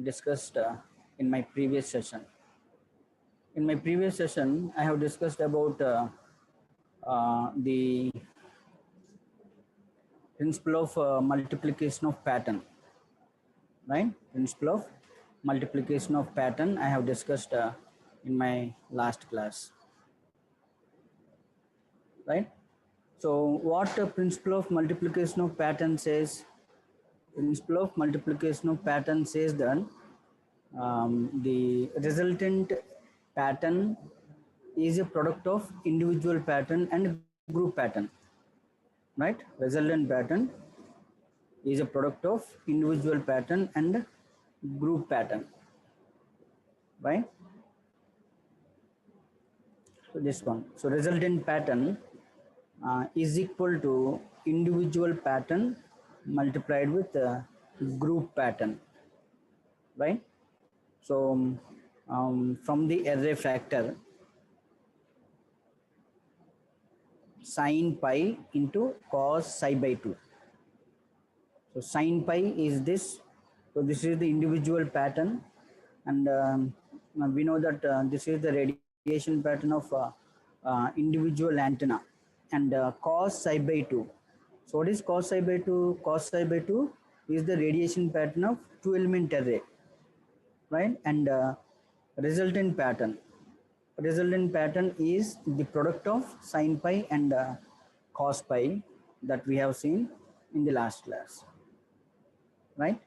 discussed in my previous session. In my previous session, I have discussed about the principle of multiplication of pattern, right? Principle of multiplication of pattern I have discussed in my last class, right? So what the principle of multiplication of pattern says? Principle of multiplication of pattern says that the resultant pattern is a product of individual pattern and group pattern, right? Resultant pattern is a product of individual pattern and group pattern, right? So this one. So resultant pattern is equal to individual pattern multiplied with group pattern, right? So from the array factor, sin pi into cos psi by 2. So sin pi is this. So this is the individual pattern, and we know that this is the radiation pattern of individual antenna, and cos psi by 2. So what is cos psi by 2? Cos psi by 2 is the radiation pattern of two element array, right? And resultant pattern. Resultant pattern is the product of sin pi and cos pi that we have seen in the last class, right?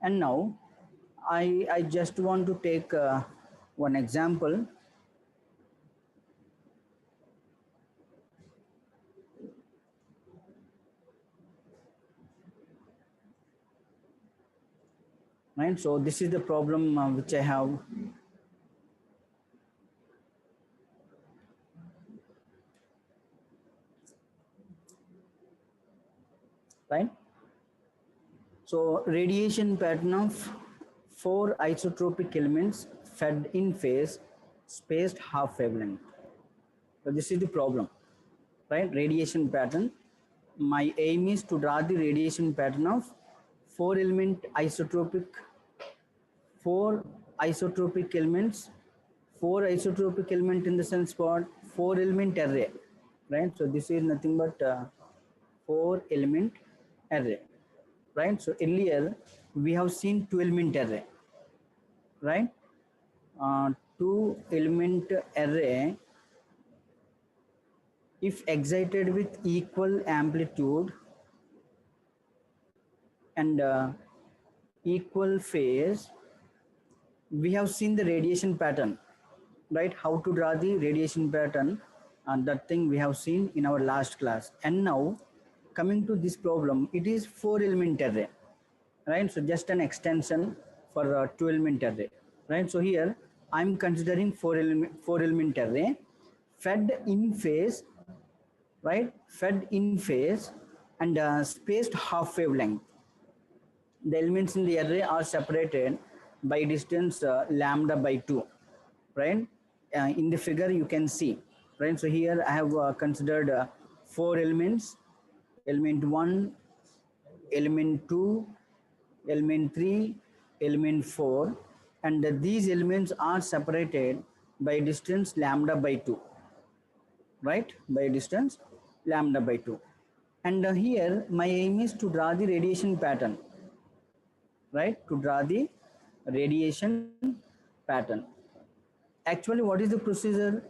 And now I just want to take one example. Right, so this is the problem which I have. Right, so radiation pattern of 4 isotropic elements fed in phase, spaced half wavelength. So this is the problem, right? Radiation pattern. My aim is to draw the radiation pattern of 4 isotropic elements, 4 isotropic element in the sense what? 4 element array, right? So this is nothing but 4 element array, right? So earlier we have seen 2 element array, right? 2 element array, if excited with equal amplitude and equal phase, we have seen the radiation pattern, right? How to draw the radiation pattern, and that thing we have seen in our last class. And now coming to this problem, it is 4 element array, right? So just an extension for a 2 element array, right? So here I'm considering 4 element array fed in phase, right? Fed in phase and spaced half wavelength. The elements in the array are separated by distance lambda by 2, right? In the figure you can see, right? So here I have considered 4 elements: element 1, element 2, element 3, element 4, and these elements are separated by distance lambda by 2, right? By distance lambda by 2. And here my aim is to draw the radiation pattern, right? To draw the radiation pattern. Actually, what is the procedure?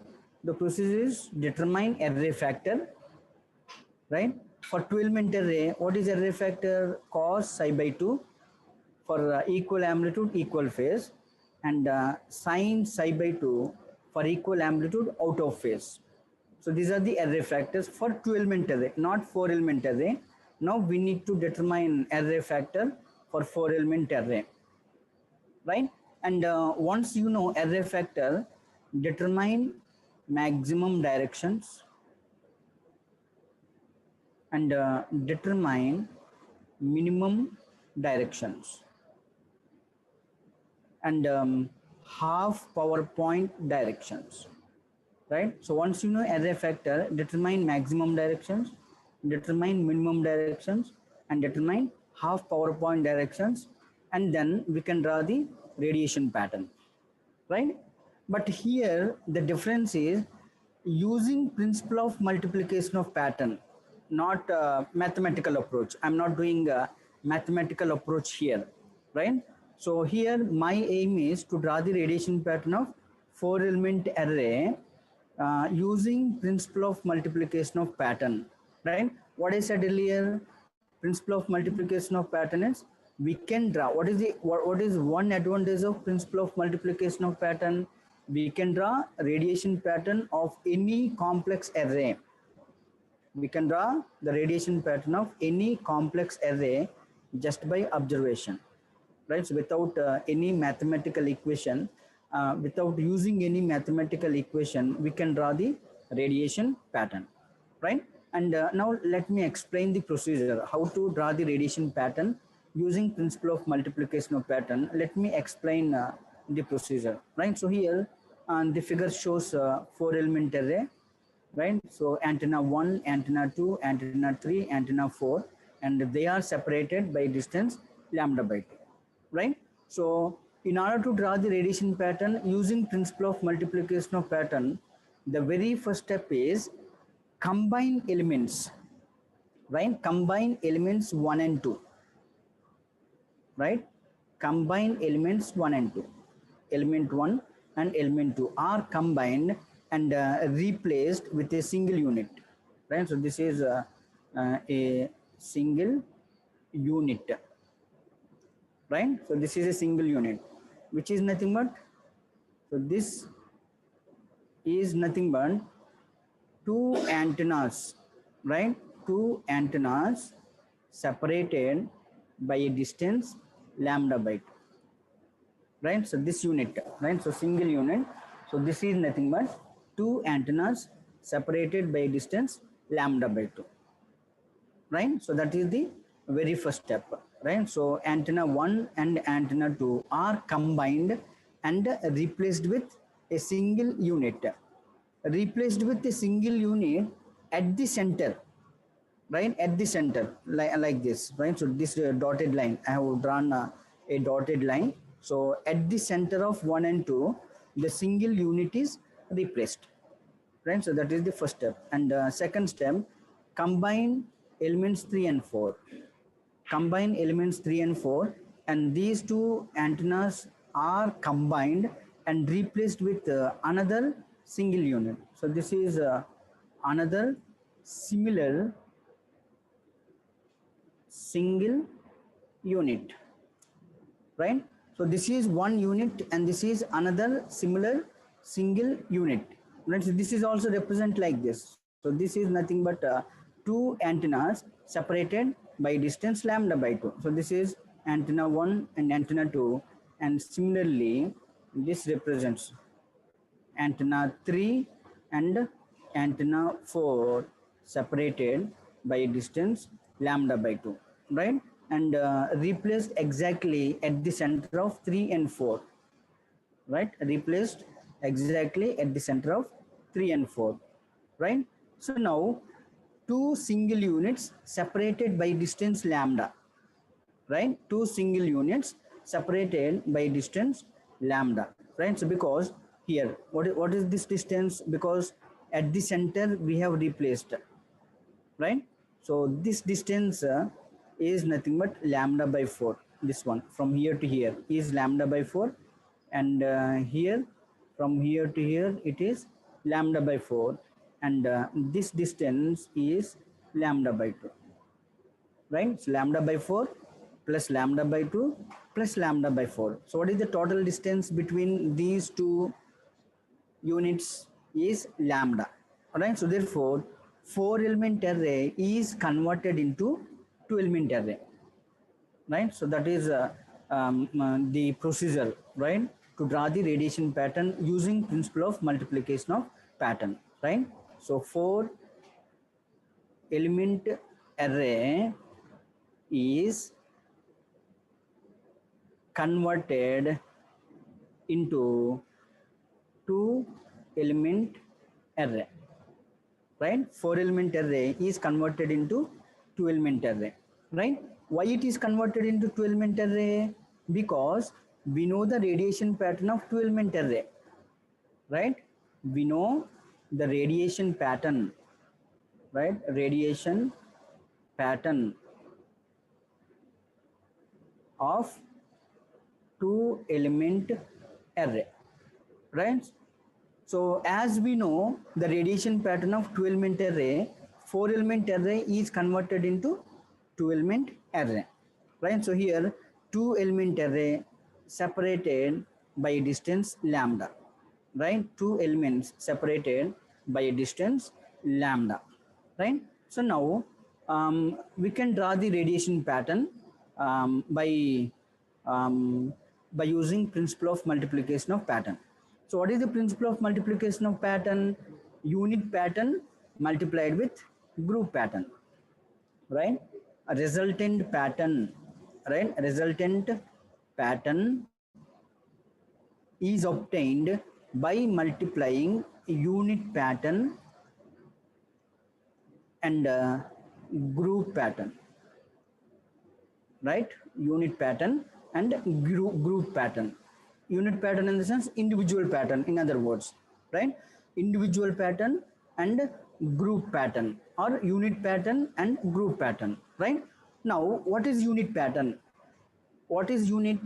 The procedure is determine array factor, right? For 2 element array, what is array factor? Cos psi by 2 for equal amplitude, equal phase, and sin psi by 2 for equal amplitude, out of phase. So these are the array factors for 2 element array, not 4 element array. Now we need to determine array factor for 4 element array, right? And once you know array factor, determine maximum directions and determine minimum directions and half power point directions, right? So once you know array factor, determine maximum directions, determine minimum directions, and determine half power point directions, and then we can draw the radiation pattern, right? But here the difference is using principle of multiplication of pattern, not mathematical approach. I'm not doing a mathematical approach here, right? So here my aim is to draw the radiation pattern of four element array using principle of multiplication of pattern, right? What I said earlier, principle of multiplication of pattern is we can draw. What is one advantage of principle of multiplication of pattern? We can draw radiation pattern of any complex array. We can draw the radiation pattern of any complex array just by observation, right? So without any mathematical equation, without using any mathematical equation, we can draw the radiation pattern, right? And now let me explain the procedure, how to draw the radiation pattern using principle of multiplication of pattern. Let me explain the procedure, right? So here the figure shows four element array, right? So antenna 1, antenna 2, antenna 3, antenna 4, and they are separated by distance lambda by 2, right? So in order to draw the radiation pattern using principle of multiplication of pattern, the very first step is combine elements, right? Combine elements 1 and 2, right? Combine elements 1 and 2. Element 1 and element 2 are combined and replaced with a single unit, right? So this is a single unit, right? So this is a single unit, which is nothing but, so this is nothing but two antennas, right? Two antennas separated by a distance lambda by 2, right? So this unit, right? So single unit. So this is nothing but two antennas separated by a distance lambda by 2, right? So that is the very first step, right? So antenna 1 and antenna 2 are combined and replaced with a single unit, replaced with a single unit at the center, right? At the center, like this, right? So this dotted line, I have drawn a dotted line. So at the center of 1 and 2, the single unit is replaced, right? So that is the first step. And second step, combine elements 3 and 4. Combine elements 3 and 4, and these two antennas are combined and replaced with another single unit. So this is another similar single unit, right? So this is one unit and this is another similar single unit, right? So this is also represent like this. So this is nothing but two antennas separated by distance lambda by 2. So this is antenna 1 and antenna 2, and similarly this represents antenna 3 and antenna 4 separated by a distance lambda by 2, right? And replaced exactly at the center of 3 and 4, right? Replaced exactly at the center of 3 and 4, right? So now two single units separated by distance lambda, right? Two single units separated by distance lambda, right? So because here, what is this distance? Because at the center we have replaced, right? So this distance is nothing but lambda by 4. This one from here to here is lambda by 4, and here from here to here it is lambda by 4, and this distance is lambda by 2, right? So lambda by 4 plus lambda by 2 plus lambda by 4. So what is the total distance between these two units? Is lambda, right? So therefore 4 element array is converted into 2 element array, right? So that is the procedure, right, to draw the radiation pattern using principle of multiplication of pattern, right? So 4 element array is converted into 2 element array, right? 4 element array is converted into 2 element array, right? Why it is converted into 2 element array? because we know the radiation pattern of two element array, right? We know the radiation pattern, right? Radiation pattern of two element array, right? So as we know the radiation pattern of two element array, four element array is converted into two element array, right? So here two element array separated by a distance lambda, right? Two elements separated by a distance lambda, right? So now we can draw the radiation pattern um, by um, by using principle of multiplication of pattern. So what is the principle of multiplication of pattern? Unit pattern multiplied with group pattern, right? A resultant pattern, right? A resultant pattern is obtained by multiplying unit pattern and group pattern, right? Unit pattern and group pattern. Unit pattern in the sense individual pattern, in other words, right? Individual pattern and group pattern, or unit pattern and group pattern, right? Now what is unit pattern? What is unit?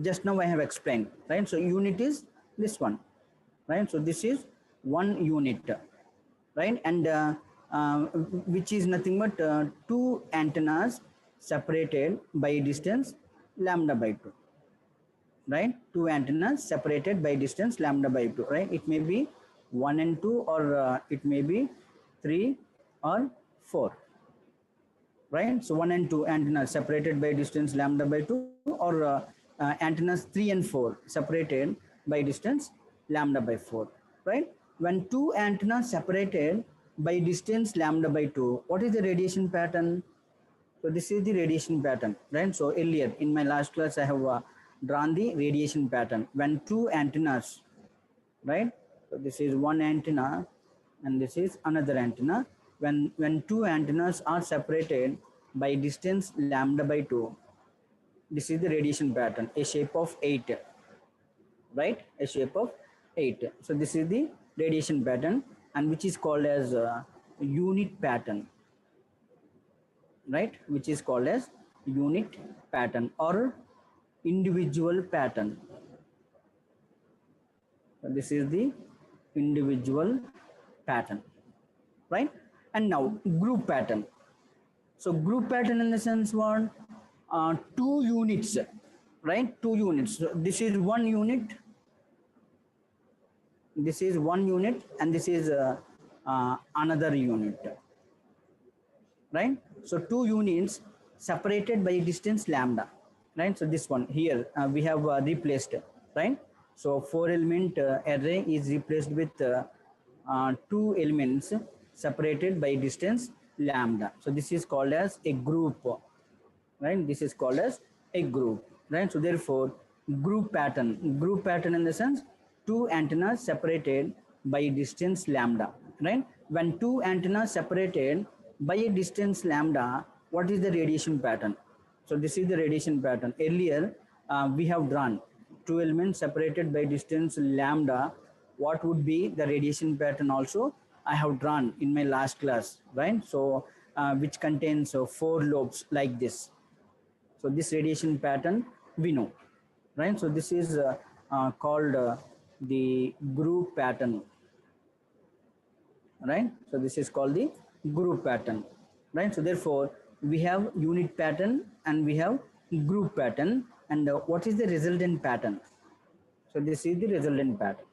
Just now I have explained, right? So unit is this one, right? So this is one unit, right? And which is nothing but two antennas separated by a distance lambda by 2, right? Two antennas separated by distance lambda by 2, right? It may be 1 and 2, or it may be 3 or 4, right? So 1 and 2 antennas separated by distance lambda by 2, or antennas 3 and 4 separated by distance lambda by 4, right? When two antennas separated by distance lambda by 2, what is the radiation pattern? So this is the radiation pattern, right? So earlier in my last class I have drawn the radiation pattern when two antennas, right? So this is one antenna and this is another antenna. When two antennas are separated by distance lambda by 2, this is the radiation pattern, a shape of 8, right? A shape of 8. So this is the radiation pattern, and which is called as unit pattern, right? Which is called as unit pattern or individual pattern. So this is the individual pattern, right? And now group pattern. So group pattern in the sense what? Two units, right? Two units. So this is one unit, this is one unit, and this is another unit, right? So two units separated by distance lambda, right? So this one here we have replaced, right? So four element array is replaced with two elements separated by distance lambda. So this is called as a group, right? This is called as a group, right? So therefore group pattern in the sense two antennas separated by distance lambda, right? When two antennas separated by a distance lambda, what is the radiation pattern? So this is the radiation pattern. Earlier we have drawn two elements separated by distance lambda. What would be the radiation pattern also I have drawn in my last class, right? So which contains four lobes like this. So this radiation pattern we know, right? So this is called the group pattern, right? So this is called the group pattern, right? So therefore we have unit pattern and we have group pattern, and what is the resultant pattern? So this is the resultant pattern,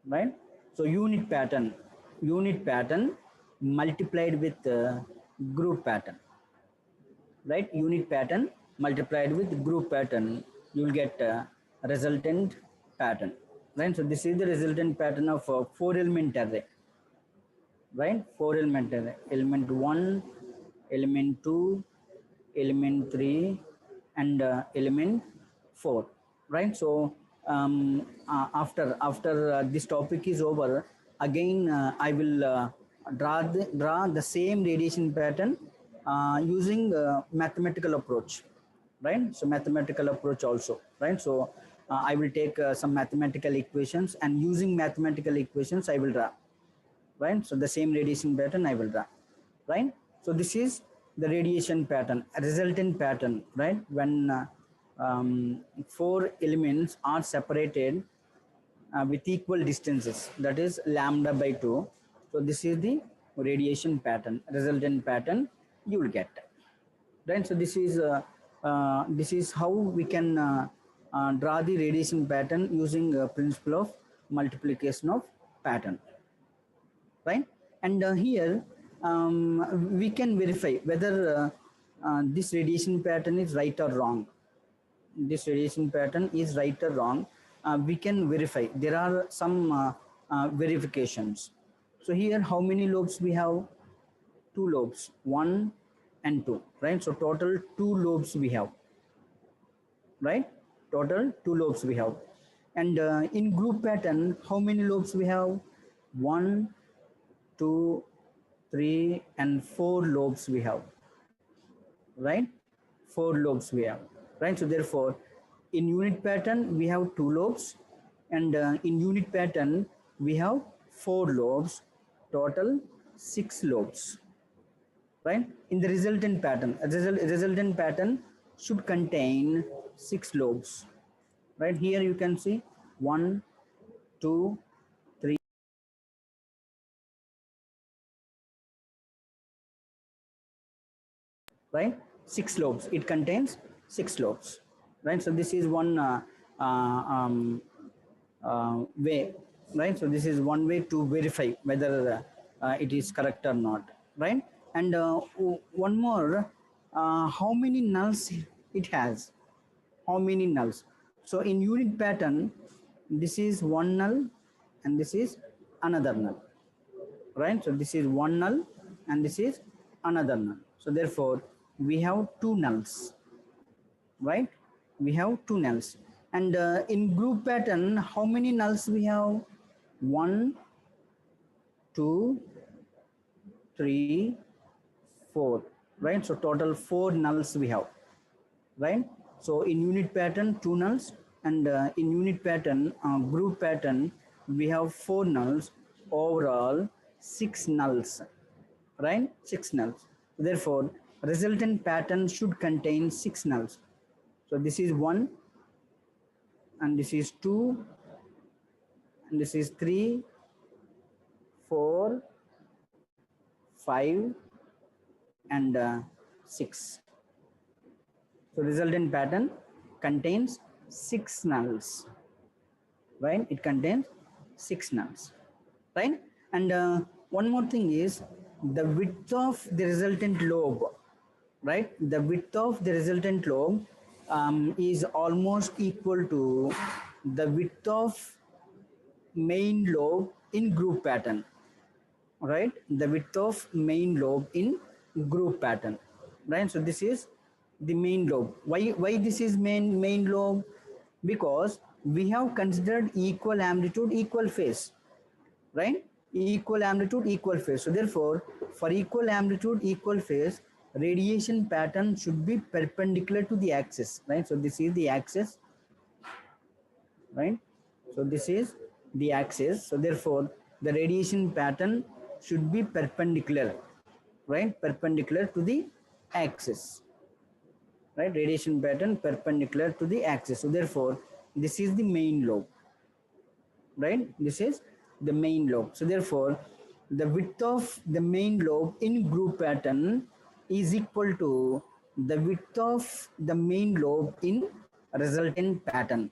right? So unit pattern multiplied with group pattern, right? Unit pattern multiplied with group pattern, you will get resultant pattern, right? So this is the resultant pattern of four element array, right? Four element array, element 1, element 2, element 3, and element 4, right? So after this topic is over, again I will draw the same radiation pattern using mathematical approach, right? So mathematical approach also, right? So I will take some mathematical equations, and using mathematical equations I will draw, right? So the same radiation pattern I will draw, right? So this is the radiation pattern, a resultant pattern, right? When four elements are separated with equal distances, that is lambda by 2. So this is the radiation pattern, resultant pattern you will get, right? So this is how we can draw the radiation pattern using principle of multiplication of pattern, right? And here we can verify whether this radiation pattern is right or wrong. This radiation pattern is right or wrong. We can verify. There are some verifications. So here, how many lobes we have? Two lobes, one and two, right? So total two lobes we have, right? Total two lobes we have. And in group pattern, how many lobes we have? One, two, three, and four lobes we have, right? Four lobes we have, right? So therefore, in unit pattern we have two lobes, and in unit pattern we have four lobes, total six lobes, right? In the resultant pattern, resultant pattern should contain six lobes, right? Here you can see one, two, three, right? Six lobes. It contains six lobes, right? So this is one way, right? So this is one way to verify whether it is correct or not, right? And one more, how many nulls it has? How many nulls? So in unit pattern, this is one null and this is another null, right? So this is one null and this is another null. So therefore, we have two nulls, right? We have two nulls. And in group pattern, how many nulls we have? One, two, three, four, right? So total four nulls we have, right? So in unit pattern, two nulls, and in unit pattern, group pattern, we have four nulls, overall six nulls, right? Six nulls. Therefore, resultant pattern should contain six nulls. So this is one, and this is two, and this is three, four, five, and six. So resultant pattern contains six nulls, right? It contains six nulls, right? And one more thing is the width of the resultant lobe, right? The width of the resultant lobe is almost equal to the width of main lobe in group pattern, right? The width of main lobe in group pattern, right? So this is the main lobe. Why this is main lobe? Because we have considered equal amplitude, equal phase, right? Equal amplitude, equal phase. So therefore, for equal amplitude, equal phase, radiation pattern should be perpendicular to the axis, right? So this is the axis, right? So this is the axis. So therefore, the radiation pattern should be perpendicular, right? Perpendicular to the axis, right? Radiation pattern perpendicular to the axis. So therefore, this is the main lobe, right? This is the main lobe. So therefore, the width of the main lobe in group pattern is equal to the width of the main lobe in resultant pattern,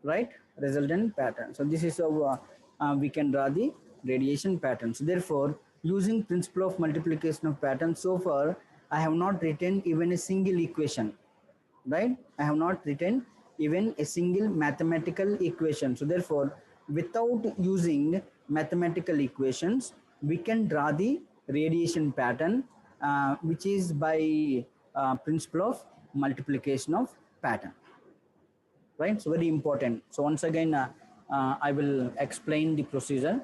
right? Resultant pattern. So this is how we can draw the radiation pattern. So therefore, using principle of multiplication of pattern, so far I have not written even a single equation, right? I have not written even a single mathematical equation. So therefore, without using mathematical equations, we can draw the radiation pattern, which is by principle of multiplication of pattern, right? So very important. So once again, I will explain the procedure.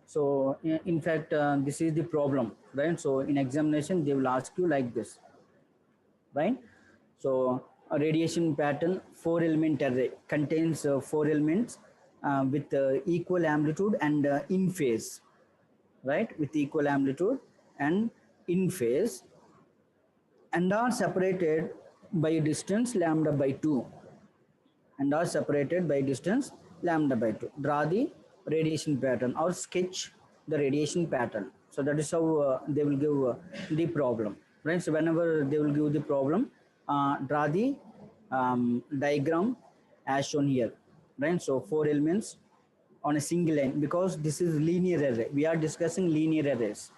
So in fact, this is the problem, right? So in examination, they will ask you like this, right? So a radiation pattern 4-element array contains 4 elements with equal amplitude and in phase, right? With equal amplitude and in phase, and are separated by distance lambda by 2, and are separated by distance lambda by 2. Draw the radiation pattern or sketch the radiation pattern. So that is how they will give the problem, right? So whenever they will give the problem, draw the diagram as shown here, right? So 4 elements on a single line, because this is linear array. We are discussing linear arrays,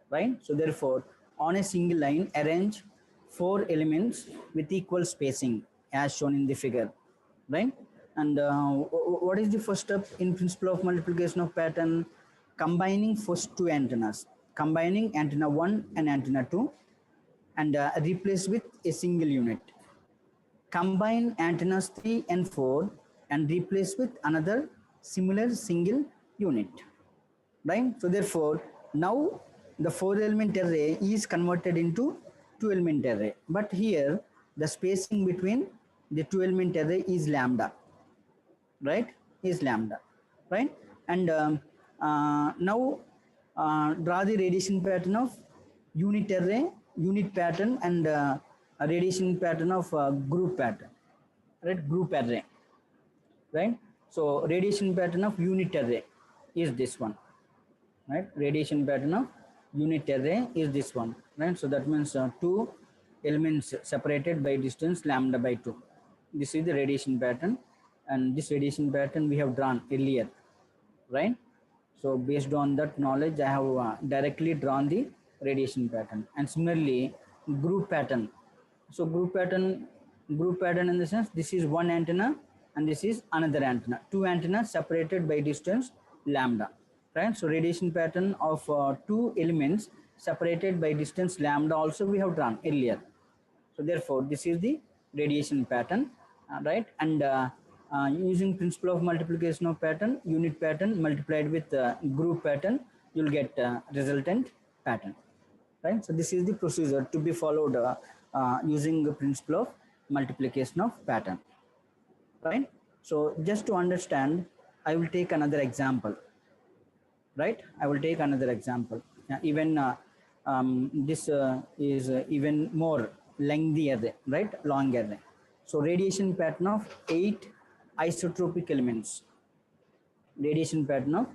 right? So therefore, on a single line, arrange 4 elements with equal spacing as shown in the figure, right? And what is the first step in principle of multiplication of pattern? Combining first two antennas, combining antenna 1 and antenna 2, and replace with a single unit. Combine antennas 3 and 4 and replace with another similar single unit, right? So therefore, now the 4-element array is converted into 2-element array, but here the spacing between the 2-element array is lambda, right? Is lambda, right? And now draw the radiation pattern of unit array, unit pattern, and a radiation pattern of group pattern, right? Group array, right? So radiation pattern of unit array is this one, right? Radiation pattern of unit array is this one, right? So that means 2 elements separated by distance lambda by 2. This is the radiation pattern, and this radiation pattern we have drawn earlier, right? So based on that knowledge, I have directly drawn the radiation pattern. And similarly, group pattern. So group pattern in the sense, this is one antenna and this is another antenna. Two antennas separated by distance lambda, right? So radiation pattern of 2 elements separated by distance lambda also we have drawn earlier. So therefore, this is the radiation pattern, right? And using principle of multiplication of pattern, unit pattern multiplied with group pattern, you'll get resultant pattern, right? So this is the procedure to be followed using the principle of multiplication of pattern, right? So just to understand, I will take another example, right? I will take another example. Even this is even more lengthy array, right? Long array. So radiation pattern of 8 isotropic elements. Radiation pattern of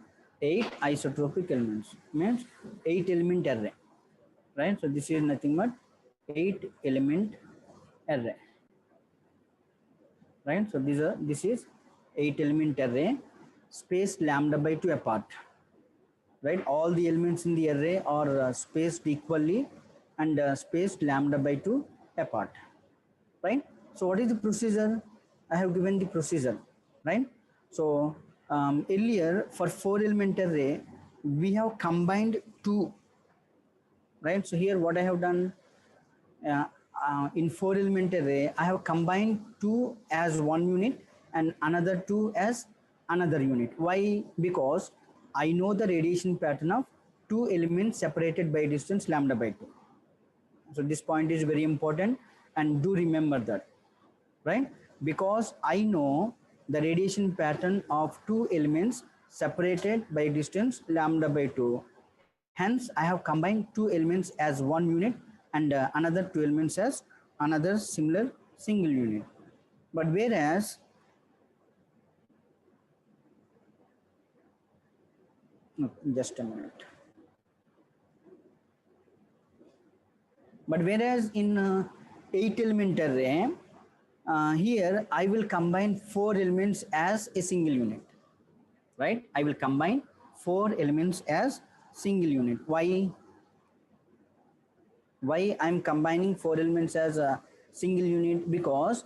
8 isotropic elements means 8-element array, right? So this is nothing but 8-element array, right? So this is 8-element array, spaced lambda by 2 apart, right? All the elements in the array are spaced equally and spaced lambda by 2 apart, right? So what is the procedure? I have given the procedure, right? So earlier for 4-element array, we have combined 2, right? So here what I have done, in 4-element array, I have combined 2 as one unit and another 2 as another unit. Why? Because I know the radiation pattern of 2 elements separated by distance lambda by 2. So this point is very important, and do remember that, right? Because I know the radiation pattern of 2 elements separated by distance lambda by 2. Hence, I have combined 2 elements as one unit and another 2 elements as another similar single unit. But whereas, no, just a minute. But whereas in 8-element array, here I will combine 4 elements as a single unit, right? I will combine 4 elements as single unit. Why I'm combining 4 elements as a single unit? Because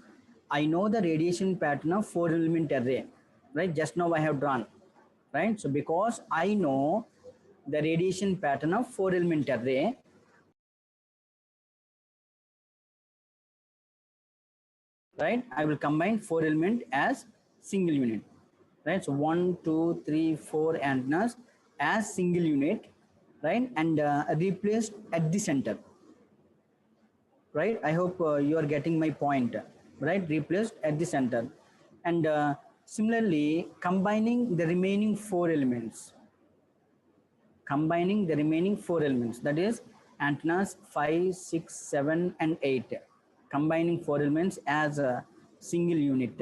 I know the radiation pattern of 4-element array, right? Just now I have drawn, right? So because I know the radiation pattern of 4-element array, right, I will combine 4 element as single unit, right? So 1, 2, 3, 4 antennas as single unit, right? And replaced at the center, right? I hope you are getting my point, right? Replaced at the center. And similarly, combining the remaining four elements, that is antennas 5, 6, 7, and 8, combining four elements as a single unit,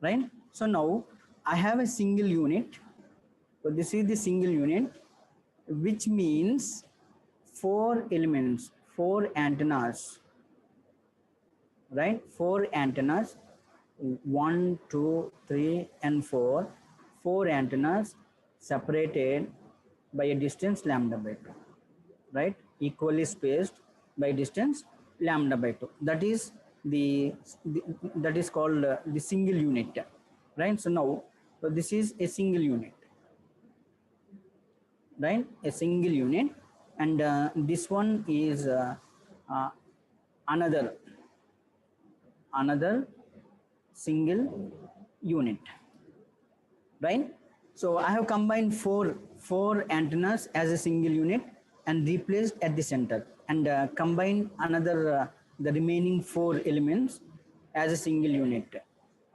right? So now I have a single unit. So this is the single unit, which means four elements, four antennas, right? Four antennas, one, two, three, and four. Four antennas separated by a distance lambda by 2, right? Equally spaced by distance lambda by 2. That is the that is called the single unit, right? So now, so this is a single unit, right? A single unit, and this one is uh, another another single unit, right? So I have combined four antennas as a single unit and replaced at the center, and combined another the remaining four elements as a single unit,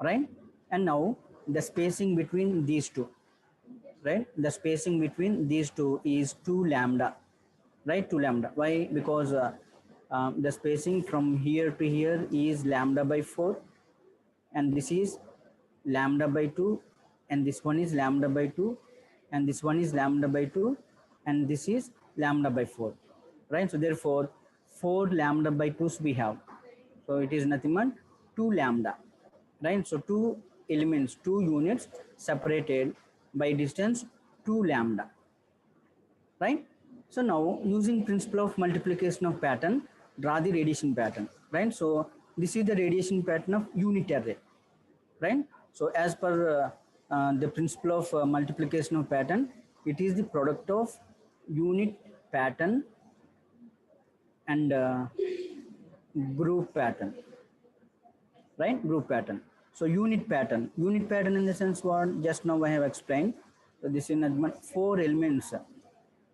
right? And now the spacing between these two, right? The spacing between these two is 2 lambda, right? 2 lambda. Why? Because the spacing from here to here is lambda by 4, and this is lambda by 2, and this one is lambda by 2, and this one is lambda by 2, and this is lambda by 4, right? So therefore 4 lambda by 2's we have, so it is nothing but 2 lambda, right? So two elements, two units separated by distance 2 lambda, right? So now, using principle of multiplication of pattern, draw the radiation pattern, right? So this is the radiation pattern of unit array, right? So as per the principle of multiplication of pattern, it is the product of unit pattern and group pattern, right? Group pattern. So unit pattern in the sense what just now I have explained. So this is four elements,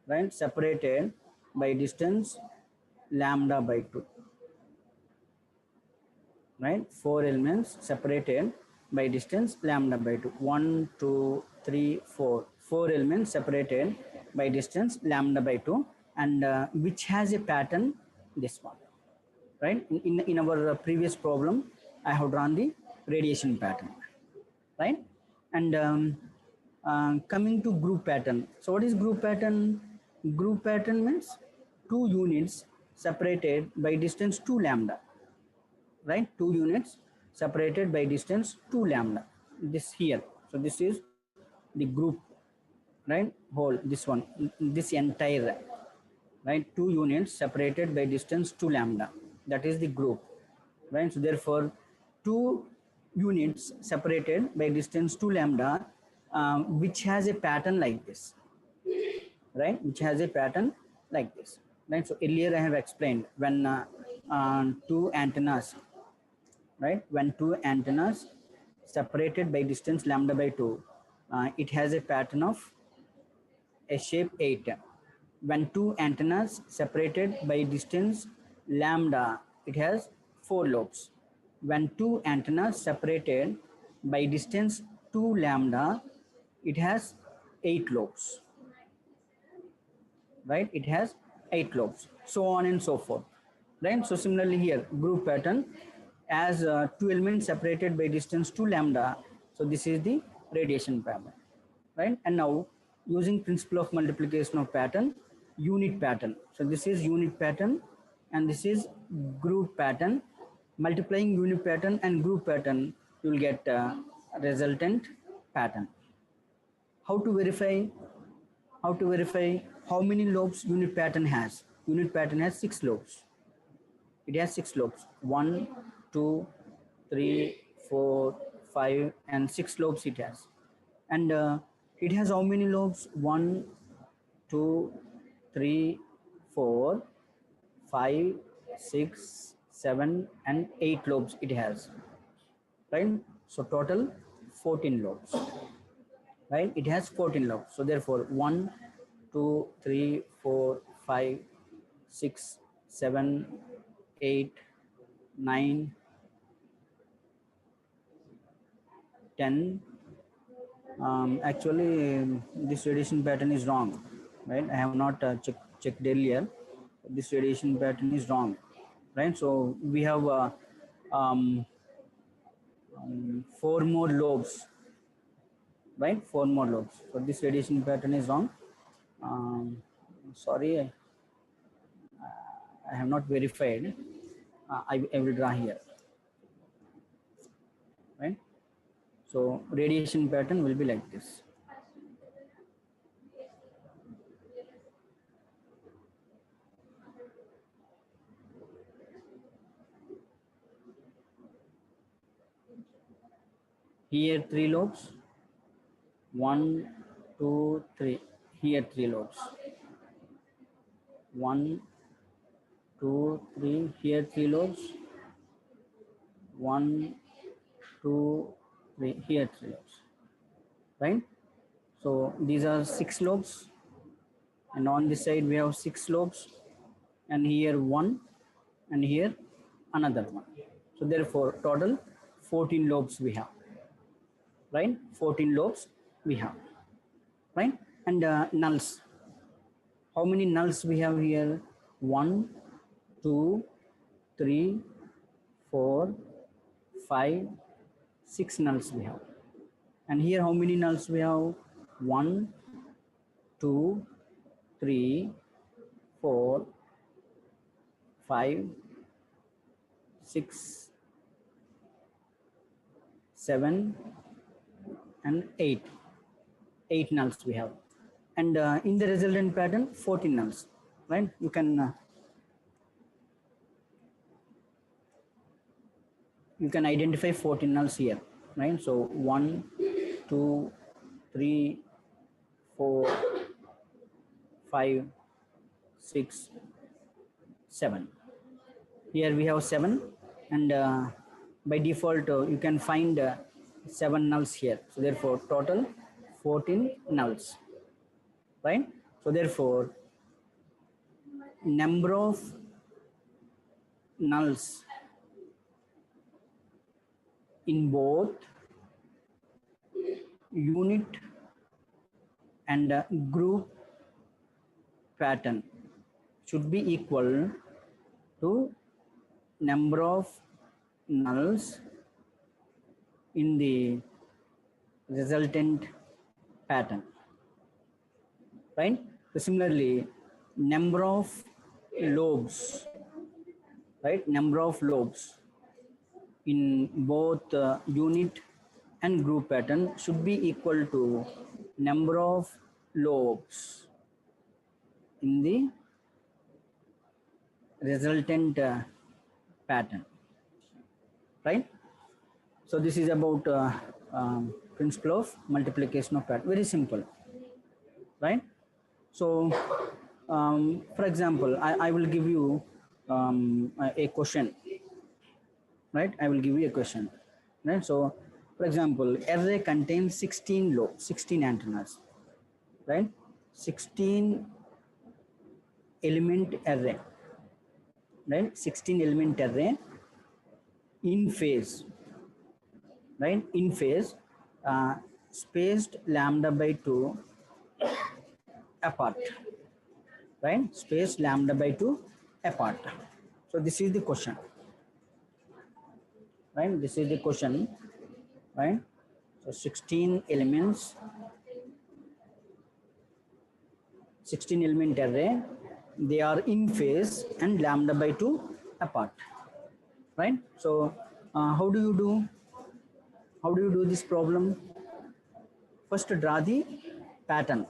right? Separated by distance lambda by 2, right? Four elements separated by distance lambda by 2. 1, 2, 3, 4. Four elements separated by distance lambda by 2, and which has a pattern, this one, right? In our previous problem, I have drawn the radiation pattern, right? And coming to group pattern. So what is group pattern? Group pattern means two units separated by distance 2 lambda, right? Two units separated by distance 2 lambda, this here. So this is the group, right? Whole, this one, this entire, right? Two units separated by distance 2 lambda, that is the group, right? So therefore two units separated by distance 2 lambda, which has a pattern like this, right? Which has a pattern like this, right? So earlier I have explained when two antennas, right? When two antennas separated by distance lambda by 2, it has a pattern of a shape 8. When two antennas separated by distance lambda, it has 4 lobes. When two antennas separated by distance 2 lambda, it has 8 lobes, right? It has 8 lobes, so on and so forth, right? So similarly here, group pattern, as two elements separated by distance 2 lambda, so this is the radiation pattern, right? And now, using principle of multiplication of pattern, unit pattern. So this is unit pattern and this is group pattern. Multiplying unit pattern and group pattern, you will get resultant pattern. How to verify? How to verify how many lobes unit pattern has? Unit pattern has 6 lobes. It has 6 lobes. 1, 2, 3, 4, 5, and 6 lobes it has. And it has how many lobes? 1, 2, 3, 4, 5, 6, 7, and 8 lobes it has. Right? So total 14 lobes. Right? It has 14 lobes. So therefore 1, 2, 3, 4, 5, 6, 7, 8, 9, 10. Actually, this radiation pattern is wrong, right? I have not checked earlier. This radiation pattern is wrong, right? So we have um, 4 more lobes, right? 4 more lobes. So this radiation pattern is wrong. Sorry, I have not verified. I will draw here, right? So radiation pattern will be like this. Here 3 lobes, 1, 2, 3. Here 3 lobes, 1, 2, 3. Here 3 lobes, 1, 2, 3. Here 3 lobes, right? So these are 6 lobes, and on this side we have 6 lobes, and here 1, and here another one. So therefore total 14 lobes we have, right? 14 lobes we have, right? And nulls, how many nulls we have here? 1, 2, 3, 4, 5, 6 nulls we have. And here how many nulls we have? 1, 2, 3, 4, 5, 6, 7, and 8. 8 nulls we have. And in the resultant pattern, 14 nulls, right? You can identify 14 nulls here, right? So 1, 2, 3, 4, 5, 6, 7. Here we have 7, and by default you can find 7 nulls here. So therefore total 14 nulls, right? So therefore number of nulls in both unit and group pattern should be equal to number of nulls in the resultant pattern, right? So similarly, number of lobes, right? Number of lobes in both unit and group pattern should be equal to number of lobes in the resultant pattern, right? So this is about principle of multiplication of pattern. Very simple, right? So for example, I will give you a question, right? I will give you a question, right? So for example, array contains 16 antennas, right? 16 element array, right? 16 element array in phase, right? In phase, spaced lambda by 2 apart, right? Spaced lambda by 2 apart. So this is the question, right? This is the question, right? So 16 elements, 16 element array, they are in phase and lambda by 2 apart, right? So how do you do this problem? First draw the pattern,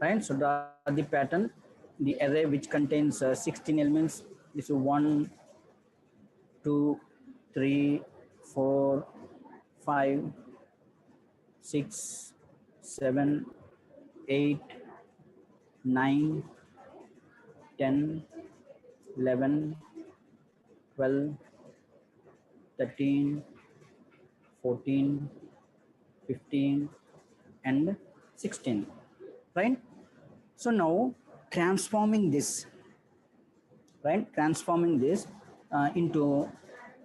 right? So draw the pattern, the array which contains 16 elements. This is 1, 2, 3, 4, 5, 6, 7, 8, 9, 10, 11, 12, 13, 14, 15, and 16, right? So now transforming this, right? Transforming this, into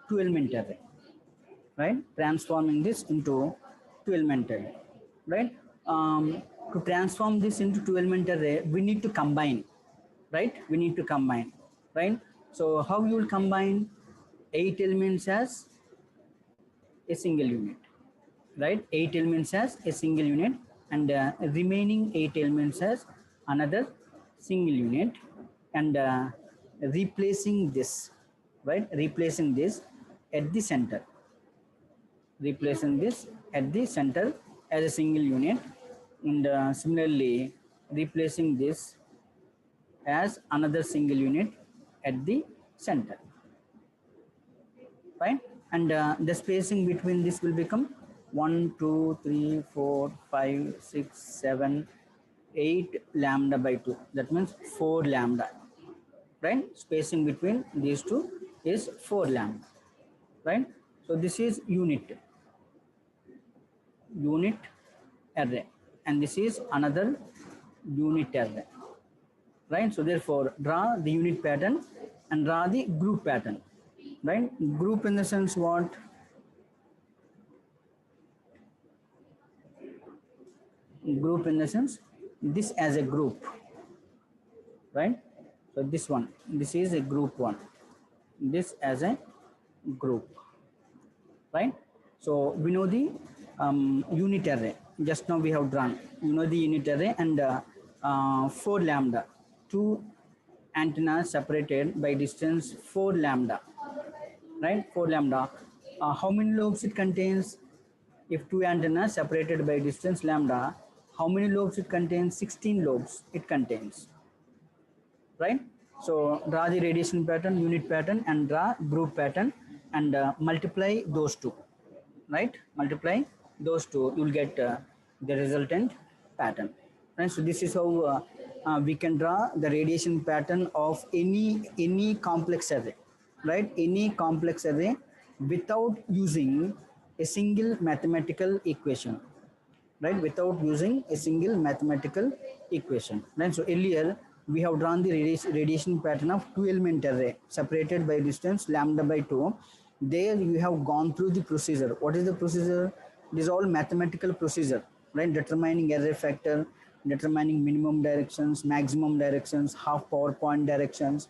two element array, right? Transforming this into two element array, right? To transform this into two element array, we need to combine, right? We need to combine, right? So how you will combine 8 elements as a single unit, right? 8 elements as a single unit, and remaining 8 elements as another single unit, and replacing this, right? Replacing this at the center, replacing this at the center as a single unit, and similarly replacing this as another single unit at the center, right? And the spacing between this will become 1, 2, 3, 4, 5, 6, 7, 8 lambda by 2. That means 4 lambda, right? Spacing between these two is 4 lambda, right? So this is unit array, and this is another unit array, right? So therefore draw the unit pattern and draw the group pattern, right? Group in the sense what? Group in the sense this as a group, right? So this is a group one, this as a group, right? So we know the unit array. Just now we have drawn, you know, the unit array, and 4 lambda, two antennas separated by distance 4 lambda, right? 4 lambda. How many lobes it contains? If two antennas separated by distance lambda, how many lobes it contains? 16 lobes it contains, right? So draw the radiation pattern, unit pattern, and draw group pattern, and multiply those two, right? Multiply those two, you will get the resultant pattern, right? So this is how we can draw the radiation pattern of any complex array, right? Any complex array without using a single mathematical equation, right? Without using a single mathematical equation, right? So earlier we have drawn the radiation pattern of two element array separated by distance lambda by 2. There you have gone through the procedure. What is the procedure? It is all mathematical procedure, right? Determining array factor, determining minimum directions, maximum directions, half power point directions,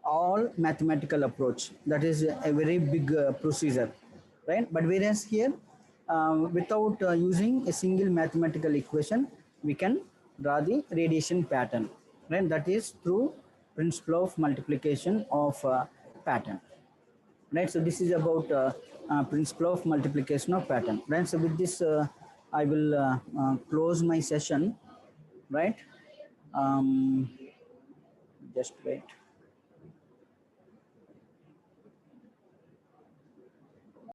all mathematical approach. That is a very big procedure, right? But whereas here, without using a single mathematical equation, we can draw the radiation pattern, right? That is through principle of multiplication of pattern, right? So this is about principle of multiplication of pattern, right? So with this, I will close my session, right? Just wait.